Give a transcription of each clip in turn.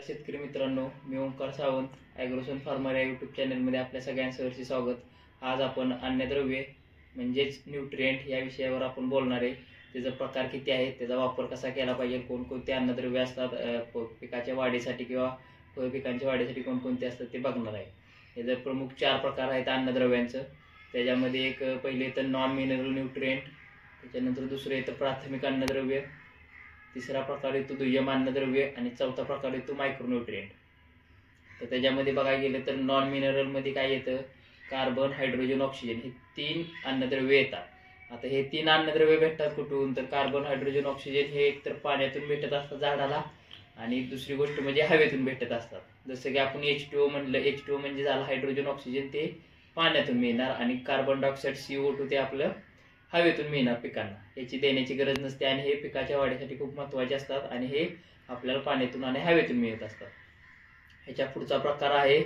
शेतकरी मित्रांनो, मी ओंकार सावंत, ॲग्रोसन फार्मर या यूट्यूब चॅनलमध्ये आपल्या सगळ्यांचं स्वागत. आज आपण अन्नद्रव्ये म्हणजेच न्यूट्रिएंट या विषयावर आपण बोलणार आहे. त्याचा प्रकार किती आहे, त्याचा वापर कसा केला पाहिजे, कोणकोणते अन्नद्रव्ये असतात पिकाच्या वाढीसाठी किंवा फळपिकांच्या वाढीसाठी कोणकोणते असतात ते बघणार आहे. याचे प्रमुख 4 प्रकार आहेत अन्नद्रव्यांचं. त्याच्यामध्ये एक पहिले तर नॉन मिनरल न्यूट्रिएंट, त्याच्यानंतर दुसरं येतं प्राथमिक अन्नद्रव्य, तिसरा प्रकार येतो दुय्यम अन्नद्रव्य आणि चौथा प्रकार येतो मायक्रोन्यूट्रिएंट. तर त्याच्यामध्ये बघायला गेलं तर नॉन मिनरल मध्ये काय येतं, कार्बन, हायड्रोजन, ऑक्सिजन हे 3 अन्नद्रव्ये येतात. आता हे 3 अन्नद्रव्ये भेटतात कुठून, तर कार्बन, हायड्रोजन, ऑक्सिजन हे एकतर पाण्यातून भेटत असतात झाडाला आणि दुसरी गोष्ट म्हणजे हवेतून भेटत असतात. जसं की आपण H2O म्हणलं, H2O म्हणजे झालं हायड्रोजन, ऑक्सिजन ते पाण्यातून मिळणार आणि कार्बन डायऑक्साईड CO2 ते आपलं हवेतून मिळणार पिकांना. याची देण्याची गरज नसते आणि हे पिकाच्या वाढीसाठी खूप महत्त्वाचे असतात आणि हे आपल्याला पाण्यातून आणि हवेतून मिळत असतात. ह्याच्या पुढचा प्रकार आहे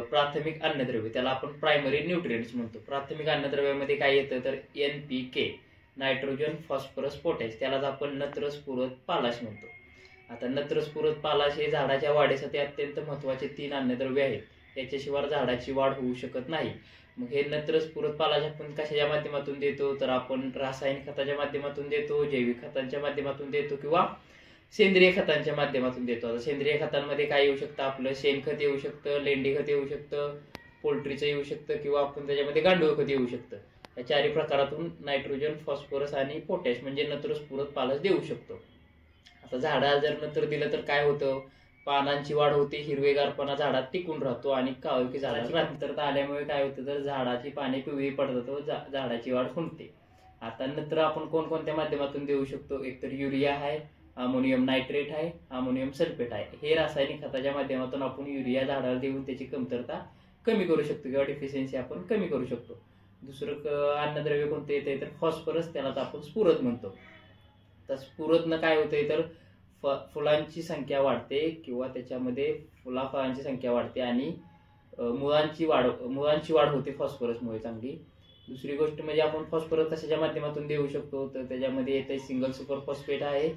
प्राथमिक अन्नद्रव्य, त्याला आपण प्रायमरी न्यूट्रिएंट्स म्हणतो. प्राथमिक अन्नद्रव्यामध्ये काय येतं तर NPK, नायट्रोजन, फॉस्फरस, पोटॅश, त्यालाच आपण नत्रस्फुरद पालाश म्हणतो. आता नत्रस्फुरद पालाश हे झाडाच्या वाढीसाठी अत्यंत महत्त्वाचे 3 अन्नद्रव्य आहेत. याच्याशिवाय झाडाची वाढ होऊ शकत नाही. मग हे नत्रस्फुरद पालाश आपण कशाच्या माध्यमातून देतो, तर आपण रासायनिक खताच्या माध्यमातून देतो, जैविक खतांच्या माध्यमातून देतो किंवा सेंद्रिय खतांच्या माध्यमातून देतो. आता सेंद्रिय खतांमध्ये काय येऊ शकतं, आपलं शेणखत येऊ शकतं, लेंडी खत येऊ शकतं, पोल्ट्रीचं येऊ शकतं किंवा आपण त्याच्यामध्ये गांडूळ खत येऊ शकतं. या 4 प्रकारातून नायट्रोजन, फॉस्फरस आणि पोटॅश म्हणजे नत्रस्फुरद पालाश देऊ शकतो. आता झाडाला जर नत्र दिलं तर काय होतं, पानांची वाढ होते, हिरवेगारपणा झाडात टिकून राहतो आणि काळोखी झाडाची कमतरता आल्यामुळे काय होतं तर झाडाची पाने पिवळी पडतात व झाडाची वाढ खुंटते. आता नत्र आपण कोणकोणत्या माध्यमातून देऊ शकतो, एकतर युरिया आहे, अमोनियम नायट्रेट आहे, अमोनियम सल्फेट आहे. हे रासायनिक खताच्या माध्यमातून आपण युरिया झाडाला देऊन त्याची कमतरता कमी करू शकतो किंवा डिफिशियन्सी आपण कमी करू शकतो. दुसरं अन्नद्रव्य कोणतं येते तर फॉस्फरस, त्यालाच आपण स्फुरद म्हणतो. तर स्फुरदनं काय होतंय तर फुलांची संख्या वाढते किंवा त्याच्यामध्ये फळांची संख्या वाढते आणि मुळांची वाढ होते फॉस्फरसमुळे चांगली. दुसरी गोष्ट म्हणजे आपण फॉस्फरस कशाच्या माध्यमातून देऊ शकतो, तर त्याच्यामध्ये येते सिंगल सुपर फॉस्फेट आहे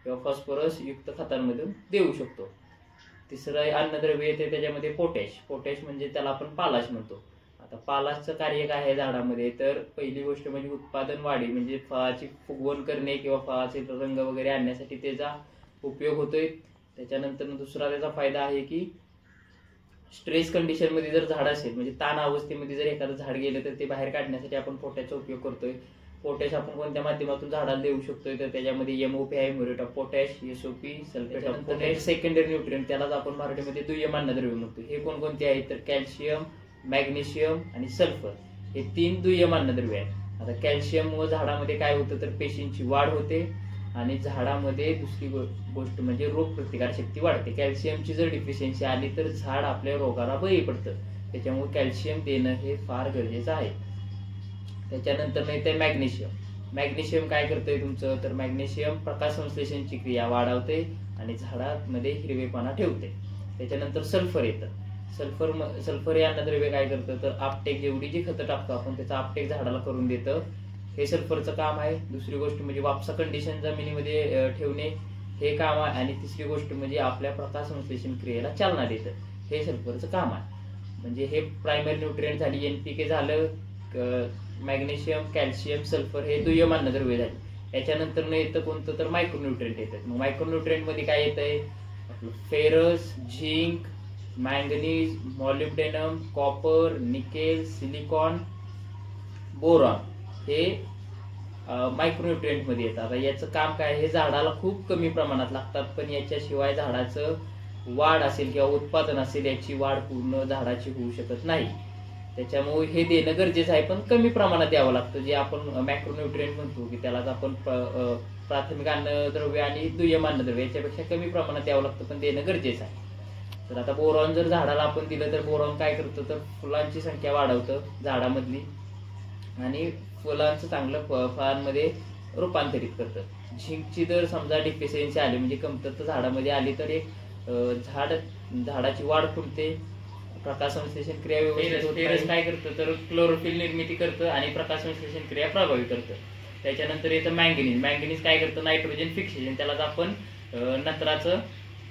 किंवा फॉस्फरस युक्त खतांमधून देऊ शकतो. तिसरं अन्नद्रव्य येते त्याच्यामध्ये पोटॅश म्हणजे त्याला आपण पालाश म्हणतो. आता पालाशचं कार्य काय आहे झाडामध्ये, तर पहिली गोष्ट म्हणजे उत्पादन वाढी म्हणजे फळाची फुगवण करणे किंवा फळाचे रंग वगैरे आणण्यासाठी त्याचा उपयोग होतोय. त्याच्यानंतर दुसरा त्याचा फायदा आहे की स्ट्रेस कंडिशन मध्ये जर झाड असेल म्हणजे ताण अवस्थेमध्ये जर एखादं झाड गेलं तर ते बाहेर काढण्यासाठी आपण पोटॅशचा उपयोग करतोय. पोटॅश आपण कोणत्या माध्यमातून झाडाला देऊ शकतोय, तर त्याच्यामध्ये MOP आहे, muriate of potash, SOP, sulphate. Secondary nutrient त्यालाच आपण मराठीमध्ये दुय्यम अन्नद्रव्य म्हणतो. हे कोणकोणते आहेत तर कॅल्शियम, मॅग्नेशियम आणि सल्फर हे 3 दुय्यम अन्नद्रव्य आहेत. आता कॅल्शियममुळे झाडामध्ये काय होतं तर पेशींची वाढ होते आणि झाडामध्ये दुसरी गोष्ट म्हणजे रोग प्रतिकार शक्ती वाढते. कॅल्शियमची जर डिफिशियन्सी आली तर झाड आपल्या रोगाला बळी पडतं. त्याच्यामुळे कॅल्शियम देणं हे फार गरजेचं आहे. त्याच्यानंतर नाही तर मॅग्नेशियम काय करतंय तुमचं तर मॅग्नेशियम प्रकाश संश्लेषणची क्रिया वाढवते आणि झाडामध्ये हिरवेपणा ठेवते. त्याच्यानंतर सल्फर येतं. सल्फर हे अन्नद्रव्य काय करतं तर आपटेक, जेवढी जी खतं टाकतो आपण त्याचा आपटेक झाडाला करून देतं. हे सल्फरचं काम आहे. दुसरी गोष्ट म्हणजे वापसा कंडिशन जमिनीमध्ये ठेवणे हे काम आहे आणि तिसरी गोष्ट म्हणजे आपल्या प्रकाश संश्लेषण क्रियेला चालना देतं, हे सल्फरचं काम आहे. म्हणजे हे प्रायमरी न्यूट्रिएंट झाली, NPK झालं, मॅग्नेशियम, कॅल्शियम, सल्फर हे दुय्यम अन्नद्रव्य झाले. याच्यानंतर येतं कोणतं तर मायक्रोन्यूट्रिएंट येतात. मग मायक्रोन्यूट्रिएंट मध्ये काय येतंय आपलं ferrous, zinc, manganese, molybdenum, copper, nickel, silicon, boron हे मायक्रोन्यूट्रिएंट मध्ये येतात. आता याचं काम काय, हे झाडाला खूप कमी प्रमाणात लागतात पण याच्याशिवाय झाडाचं वाढ असेल किंवा उत्पादन असेल याची वाढ पूर्ण झाडाची होऊ शकत नाही. त्याच्यामुळे हे देणं गरजेचं आहे पण कमी प्रमाणात द्यावं लागतं, जे आपण मॅक्रोन्यूट्रिएंट म्हणतो की त्यालाच आपण प्राथमिक अन्नद्रव्य आणि दुय्यम अन्नद्रव्य याच्यापेक्षा कमी प्रमाणात द्यावं लागतं पण देणं गरजेचं आहे. तर आता बोरॉन जर झाडाला आपण दिलं तर बोरॉन काय करतं तर फुलांची संख्या वाढवतं झाडामधली आणि फुलांचं चांगलं फळांमध्ये रूपांतरित करतं. झिंकची जर समजा डिफिशियन्सी आली म्हणजे कमतरता झाडामध्ये आली तर एक झाडाची वाढ खुंटते, प्रकाश संश्लेषण क्रिया व्यवस्थित होते. काय करतं तर क्लोरोफिल निर्मिती करतं आणि प्रकाश संश्लेषण क्रिया प्रभावी करतं. त्याच्यानंतर येतं मॅंगनीज काय करतं नायट्रोजन फिक्सेशन, त्यालाच आपण नत्राचं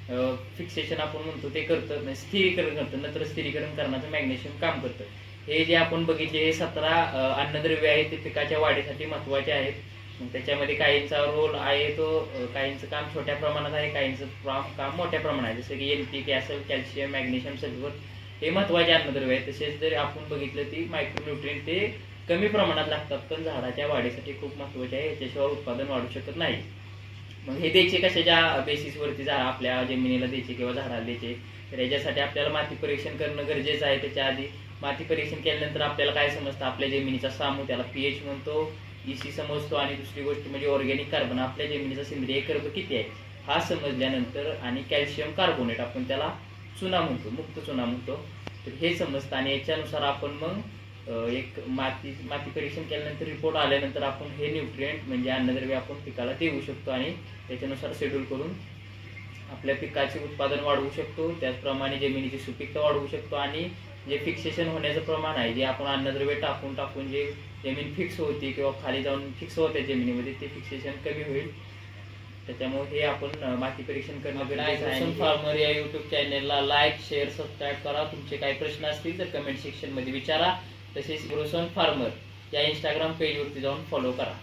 फिक्सेशन आपण म्हणतो ते करतं, म्हणजे स्थिरीकरण करतं, नत्र स्थिरीकरण करण्याचं मॅग्नेशियम काम करतं. हे जे आपण बघितले हे 17 अन्नद्रव्य आहेत ते पिकाच्या वाढीसाठी महत्त्वाचे आहेत. मग त्याच्यामध्ये काहींचा रोल आहे तो काहींचं काम छोट्या प्रमाणात आहे, काहींचं काम मोठ्या प्रमाणात आहे. जसं की NPK असेल, कॅल्शियम, मॅग्नेशियम, सल्फर हे महत्त्वाचे अन्नद्रव्य आहेत. तसेच जर आपण बघितलं ती मायक्रोन्यूट्रिएंट ते कमी प्रमाणात लागतात, पण झाडाच्या वाढीसाठी खूप महत्त्वाचे आहे. याच्याशिवाय उत्पादन वाढू शकत नाही. मग हे द्यायचे कशाच्या बेसिसवरती आपल्या जमिनीला द्यायचे किंवा झाडाला द्यायचे, तर याच्यासाठी आपल्याला माती परीक्षण करणं गरजेचं आहे. त्याच्या आधी माती परीक्षण केल्यानंतर आपल्याला काय समजतं, आपल्या जमिनीचा सामू, त्याला pH म्हणतो, EC समजतो, आणि दुसरी गोष्ट म्हणजे ऑर्गॅनिक कार्बन, आपल्या जमिनीचा सेंद्रिय कर्ब किती आहे हा समजल्यानंतर, आणि कॅल्शियम कार्बोनेट आपण त्याला चुना म्हणतो, मुक्त चुना म्हणतो, तर हे समजतं. आणि याच्यानुसार आपण मग एक माती परीक्षण केल्यानंतर रिपोर्ट आल्यानंतर आपण हे न्यूट्रिएंट म्हणजे अन्नद्रव्य आपण पिकाला देऊ शकतो, आणि त्याच्यानुसार शेड्यूल करून आपल्या पिकाचे उत्पादन वाढवू शकतो. त्याचप्रमाणे जमिनीची सुपीकता वाढवू शकतो, आणि जे फिक्सेशन होण्याचं प्रमाण आहे, जे आपण अन्नद्रव्य टाकून जे जमीन फिक्स होती किंवा खाली जाऊन फिक्स होते जमिनीमध्ये, ते फिक्सेशन कमी होईल. त्याच्यामुळे हे आपण माती परीक्षण करणं गरजेचं आहे. फार्मर या युट्यूब चॅनलला लाईक, शेअर, सबस्क्राईब करा. तुमचे काही प्रश्न असतील तर कमेंट सेक्शनमध्ये विचारा. तसेच ॲग्रोसन फार्मर या इंस्टाग्राम पेजवरती जाऊन फॉलो करा.